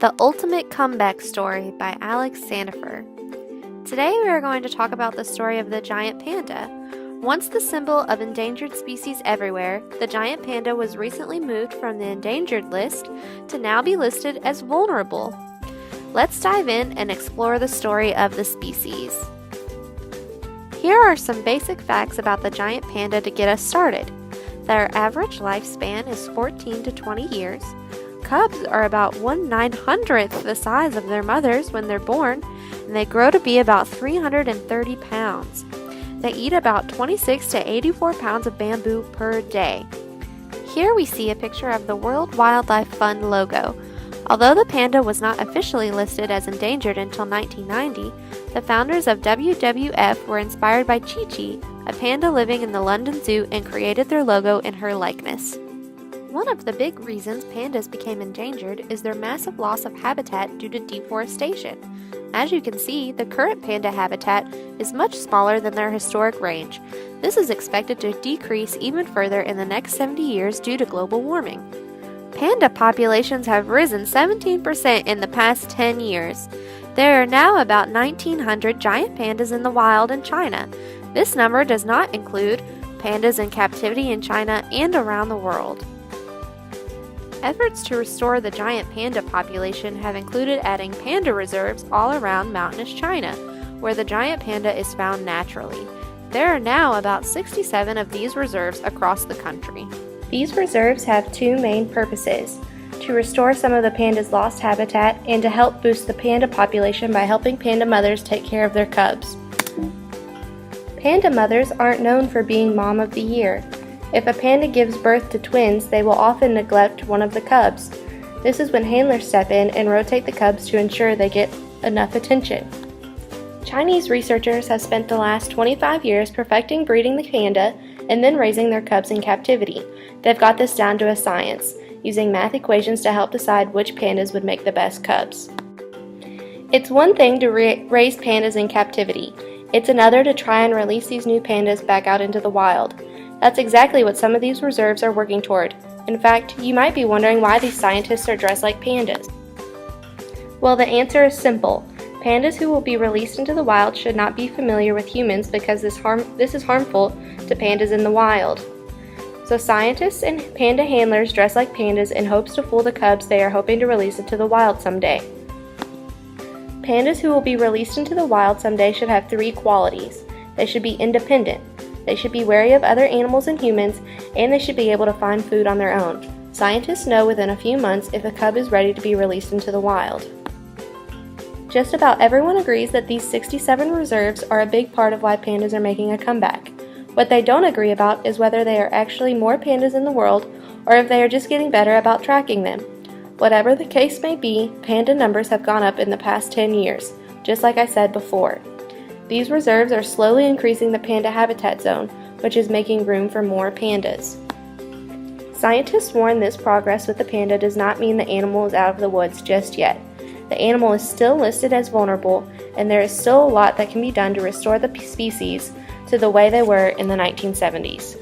The Ultimate Comeback Story by Sandefur. Today we are going to talk about the story of the giant panda. Once the symbol of endangered species everywhere, the giant panda was recently moved from the endangered list to now be listed as vulnerable. Let's dive in and explore the story of the species. Here are some basic facts about the giant panda to get us started. Their average lifespan is 14 to 20 years. Cubs are about 1/900th the size of their mothers when they're born, and they grow to be about 330 pounds. They eat about 26 to 84 pounds of bamboo per day. Here we see a picture of the World Wildlife Fund logo. Although the panda was not officially listed as endangered until 1990, the founders of WWF were inspired by Chi-Chi, a panda living in the London Zoo, and created their logo in her likeness. One of the big reasons pandas became endangered is their massive loss of habitat due to deforestation. As you can see, the current panda habitat is much smaller than their historic range. This is expected to decrease even further in the next 70 years due to global warming. Panda populations have risen 17% in the past 10 years. There are now about 1,900 giant pandas in the wild in China. This number does not include pandas in captivity in China and around the world. Efforts to restore the giant panda population have included adding panda reserves all around mountainous China, where the giant panda is found naturally. There are now about 67 of these reserves across the country. These reserves have two main purposes: to restore some of the panda's lost habitat and to help boost the panda population by helping panda mothers take care of their cubs. Panda mothers aren't known for being mom of the year. If a panda gives birth to twins, they will often neglect one of the cubs. This is when handlers step in and rotate the cubs to ensure they get enough attention. Chinese researchers have spent the last 25 years perfecting breeding the panda and then raising their cubs in captivity. They've got this down to a science, using math equations to help decide which pandas would make the best cubs. It's one thing to raise pandas in captivity. It's another to try and release these new pandas back out into the wild. That's exactly what some of these reserves are working toward. In fact, you might be wondering why these scientists are dressed like pandas. Well, the answer is simple. Pandas who will be released into the wild should not be familiar with humans because this is harmful to pandas in the wild. So scientists and panda handlers dress like pandas in hopes to fool the cubs they are hoping to release into the wild someday. Pandas who will be released into the wild someday should have three qualities. They should be independent. They should be wary of other animals and humans, and they should be able to find food on their own. Scientists know within a few months if a cub is ready to be released into the wild. Just about everyone agrees that these 67 reserves are a big part of why pandas are making a comeback. What they don't agree about is whether there are actually more pandas in the world or if they are just getting better about tracking them. Whatever the case may be, panda numbers have gone up in the past 10 years, just like I said before. These reserves are slowly increasing the panda habitat zone, which is making room for more pandas. Scientists warn this progress with the panda does not mean the animal is out of the woods just yet. The animal is still listed as vulnerable, and there is still a lot that can be done to restore the species to the way they were in the 1970s.